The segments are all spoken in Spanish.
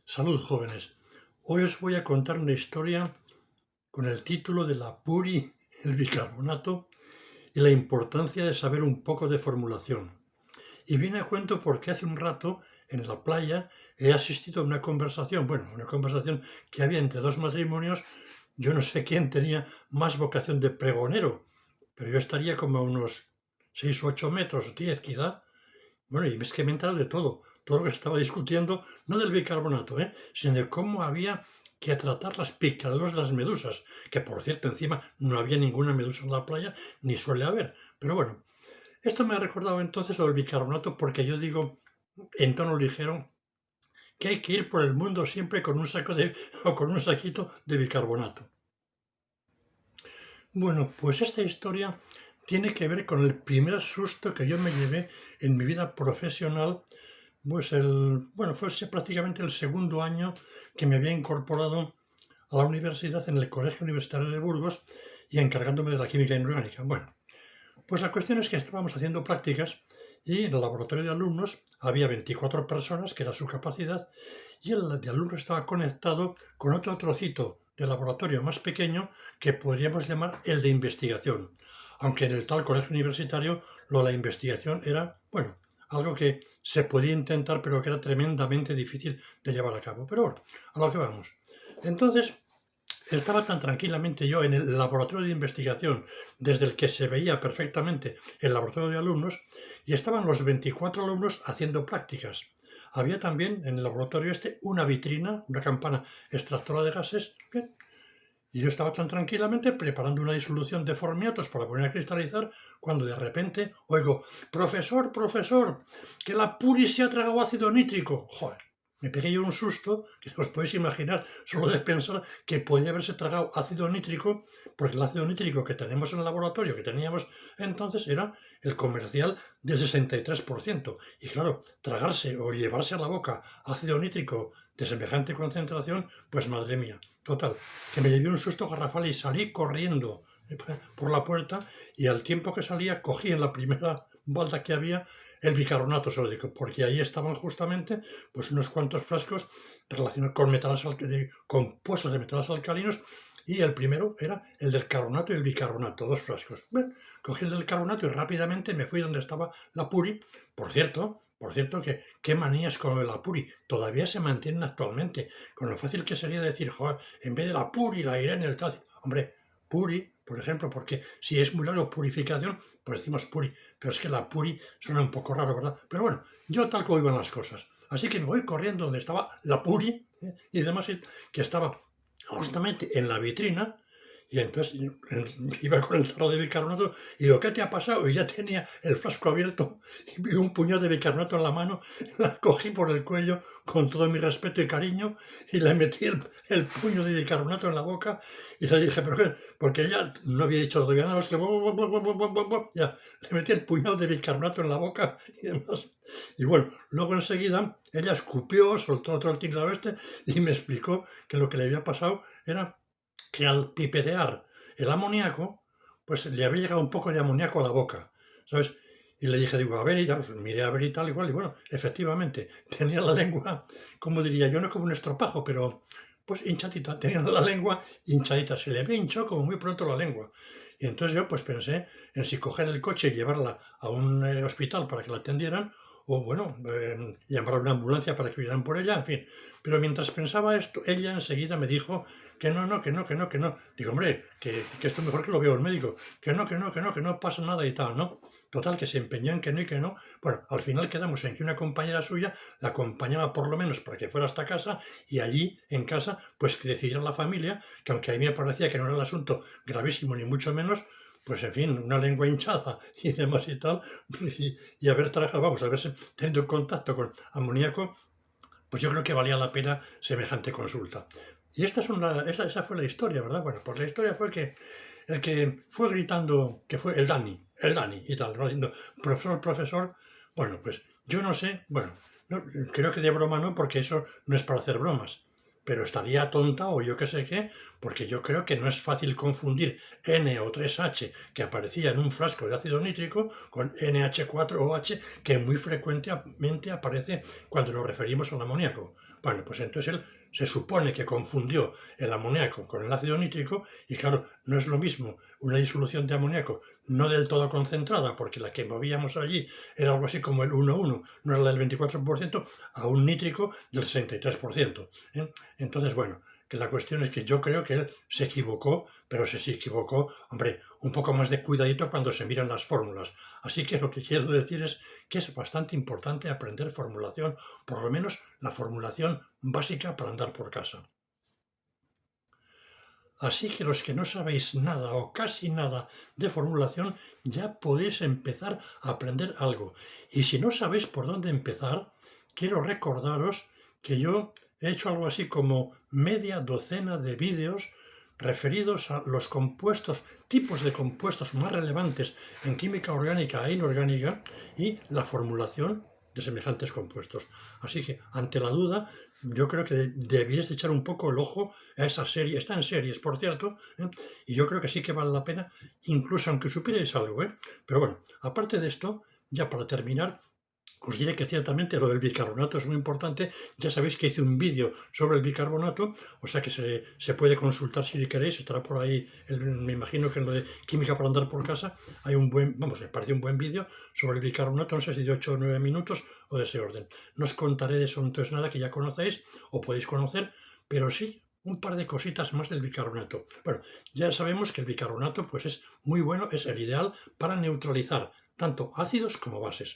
Salud, jóvenes. Hoy os voy a contar una historia con el título de la Puri, el bicarbonato y la importancia de saber un poco de formulación. Y viene a cuento porque hace un rato en la playa he asistido a una conversación que había entre dos matrimonios. Yo no sé quién tenía más vocación de pregonero, pero yo estaría como a unos 6 o 8 metros, 10 quizá. Bueno, y es que me he enterado de todo lo que estaba discutiendo, no del bicarbonato, sino de cómo había que tratar las picaduras de las medusas, que por cierto encima no había ninguna medusa en la playa, ni suele haber. Pero bueno, esto me ha recordado entonces lo del bicarbonato porque yo digo en tono ligero que hay que ir por el mundo siempre con un saco de o con un saquito de bicarbonato. Bueno, pues esta historia tiene que ver con el primer susto que yo me llevé en mi vida profesional. Fue prácticamente el segundo año que me había incorporado a la universidad en el Colegio Universitario de Burgos y encargándome de la química inorgánica. Bueno, pues la cuestión es que estábamos haciendo prácticas y en el laboratorio de alumnos había 24 personas, que era su capacidad, y el de alumnos estaba conectado con otro trocito de laboratorio más pequeño que podríamos llamar el de investigación. Aunque en el tal colegio universitario lo de la investigación era, bueno, algo que se podía intentar, pero que era tremendamente difícil de llevar a cabo. Pero bueno, a lo que vamos. Entonces, estaba tan tranquilamente yo en el laboratorio de investigación, desde el que se veía perfectamente el laboratorio de alumnos, y estaban los 24 alumnos haciendo prácticas. Había también en el laboratorio una vitrina, una campana extractora de gases, bien, y yo estaba tan tranquilamente preparando una disolución de formiatos para poner a cristalizar, cuando de repente oigo: profesor, profesor, que la Puri se ha tragado ácido nítrico. Joder, me pegué yo un susto que os podéis imaginar solo de pensar que podía haberse tragado ácido nítrico, porque el ácido nítrico que tenemos en el laboratorio, que teníamos entonces, era el comercial del 63%. Y claro, tragarse o llevarse a la boca ácido nítrico de semejante concentración, pues madre mía. Total, que me llevé un susto garrafal y salí corriendo por la puerta, y al tiempo que salía cogí en la primera balda que había el bicarbonato sódico, porque ahí estaban justamente pues unos cuantos frascos relacionados con compuestos de metales alcalinos, y el primero era el del carbonato y el bicarbonato, dos frascos. Bueno, cogí el del carbonato y rápidamente me fui donde estaba la Puri. Por cierto, que qué manías con la Puri, todavía se mantienen actualmente, con lo fácil que sería decir, joder, en vez de la Puri, la Irene, el tal. Hombre, Puri, por ejemplo, porque si es muy largo purificación, pues decimos Puri, pero es que la Puri suena un poco raro, ¿verdad? Pero bueno, yo tal como iban las cosas. Así que me voy corriendo donde estaba la Puri, y demás, que estaba justamente en la vitrina. Y entonces iba con el tarro de bicarbonato y digo: ¿qué te ha pasado? Y ya tenía el frasco abierto y un puñado de bicarbonato en la mano. La cogí por el cuello con todo mi respeto y cariño y le metí el puño de bicarbonato en la boca y le dije: ¿pero qué? Porque ella no había dicho todavía nada, es que ya le metí el puñado de bicarbonato en la boca y demás. Y bueno, luego enseguida ella escupió, soltó todo el tinglado y me explicó que lo que le había pasado era que al pipetear el amoníaco, pues le había llegado un poco de amoníaco a la boca, ¿sabes? Y le dije, digo, a ver, y ya, pues, miré a ver y tal, igual, y bueno, efectivamente, tenía la lengua, como diría yo, no como un estropajo, pero pues hinchadita, tenía la lengua hinchadita, se le había hinchado como muy pronto la lengua. Y entonces yo pues pensé en si coger el coche y llevarla a un hospital para que la atendieran, o bueno, llamar a una ambulancia para que vinieran por ella, en fin. Pero mientras pensaba esto, ella enseguida me dijo que no, no, que no, que no, que no. Digo, hombre, que esto mejor que lo veo el médico. Que no, que no, que no, que no pasa nada y tal, ¿no? Total, que se empeñó en que no y que no. Bueno, al final quedamos en que una compañera suya la acompañaba por lo menos para que fuera hasta casa, y allí, en casa, pues que decidiera la familia, que aunque a mí me parecía que no era el asunto gravísimo ni mucho menos, pues en fin, una lengua hinchada y demás y tal, y haber trabajado, vamos, haberse tenido contacto con amoníaco, pues yo creo que valía la pena semejante consulta. Y esa fue la historia, ¿verdad? Bueno, pues la historia fue que el que fue gritando, que fue el Dani y tal, ¿no? Diciendo, profesor, profesor, bueno, pues yo no sé, bueno, no, creo que de broma no, porque eso no es para hacer bromas, pero estaría tonta o yo qué sé qué, porque yo creo que no es fácil confundir NO3H, que aparecía en un frasco de ácido nítrico, con NH4OH, que muy frecuentemente aparece cuando nos referimos al amoníaco. Bueno, pues entonces él se supone que confundió el amoníaco con el ácido nítrico y claro, no es lo mismo una disolución de amoníaco no del todo concentrada, porque la que movíamos allí era algo así como el 1,1, no era la del 24%, a un nítrico del 63%. ¿Eh? Entonces, bueno, que la cuestión es que yo creo que él se equivocó, pero si se equivocó, hombre, un poco más de cuidadito cuando se miran las fórmulas. Así que lo que quiero decir es que es bastante importante aprender formulación, por lo menos la formulación básica para andar por casa. Así que los que no sabéis nada o casi nada de formulación, ya podéis empezar a aprender algo. Y si no sabéis por dónde empezar, quiero recordaros que yo he hecho algo así como media docena de vídeos referidos a los compuestos, tipos de compuestos más relevantes en química orgánica e inorgánica y la formulación de semejantes compuestos. Así que, ante la duda, yo creo que debíais echar un poco el ojo a esa serie. Está en series, por cierto, y yo creo que sí que vale la pena, incluso aunque supierais algo. Pero bueno, aparte de esto, ya para terminar, os diré que ciertamente lo del bicarbonato es muy importante. Ya sabéis que hice un vídeo sobre el bicarbonato, o sea que se puede consultar si queréis, estará por ahí, me imagino que en lo de química para andar por casa hay un buen, vamos, me parece un buen vídeo sobre el bicarbonato, no sé si de 8 o 9 minutos o de ese orden. No os contaré de eso entonces nada que ya conocéis o podéis conocer, pero sí un par de cositas más del bicarbonato. Bueno, ya sabemos que el bicarbonato pues es muy bueno, es el ideal para neutralizar tanto ácidos como bases.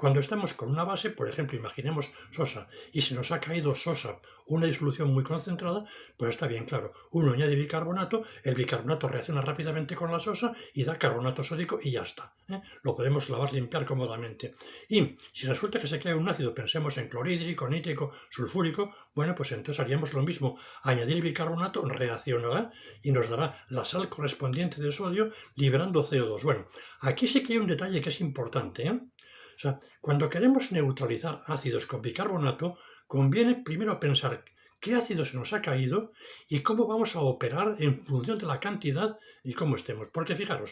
Cuando estamos con una base, por ejemplo, imaginemos sosa, y se nos ha caído sosa, una disolución muy concentrada, pues está bien claro, uno añade bicarbonato, el bicarbonato reacciona rápidamente con la sosa y da carbonato sódico y ya está. Lo podemos lavar, limpiar cómodamente. Y si resulta que se cae un ácido, pensemos en clorhídrico, nítrico, sulfúrico, bueno, pues entonces haríamos lo mismo, añadir bicarbonato reaccionará y nos dará la sal correspondiente de sodio liberando CO2. Bueno, aquí sí que hay un detalle que es importante, O sea, cuando queremos neutralizar ácidos con bicarbonato, conviene primero pensar qué ácido se nos ha caído y cómo vamos a operar en función de la cantidad y cómo estemos. Porque fijaros,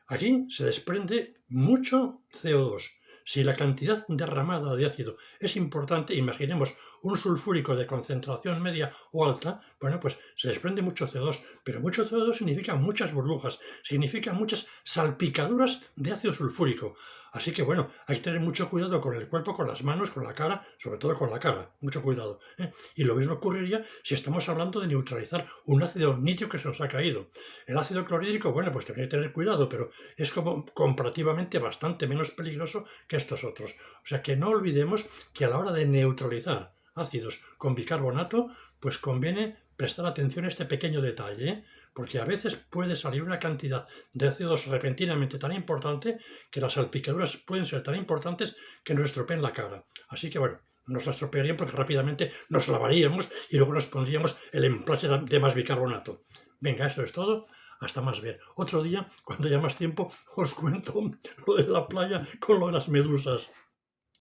aquí se desprende mucho CO2. Si la cantidad derramada de ácido es importante, imaginemos un sulfúrico de concentración media o alta, bueno, pues se desprende mucho CO2, pero mucho CO2 significa muchas burbujas, significa muchas salpicaduras de ácido sulfúrico. Así que bueno, hay que tener mucho cuidado con el cuerpo, con las manos, con la cara, sobre todo con la cara, mucho cuidado. Y lo mismo ocurriría si estamos hablando de neutralizar un ácido nítrico que se nos ha caído. El ácido clorhídrico, bueno, pues tendría que tener cuidado, pero es como comparativamente bastante menos peligroso que estos otros. O sea que no olvidemos que a la hora de neutralizar ácidos con bicarbonato, pues conviene prestar atención a este pequeño detalle, porque a veces puede salir una cantidad de ácidos repentinamente tan importante que las salpicaduras pueden ser tan importantes que nos estropeen la cara. Así que bueno, nos la estropearían porque rápidamente nos lavaríamos y luego nos pondríamos el emplaste de más bicarbonato. Venga, esto es todo. Hasta más ver. Otro día, cuando haya más tiempo, os cuento lo de la playa con lo de las medusas.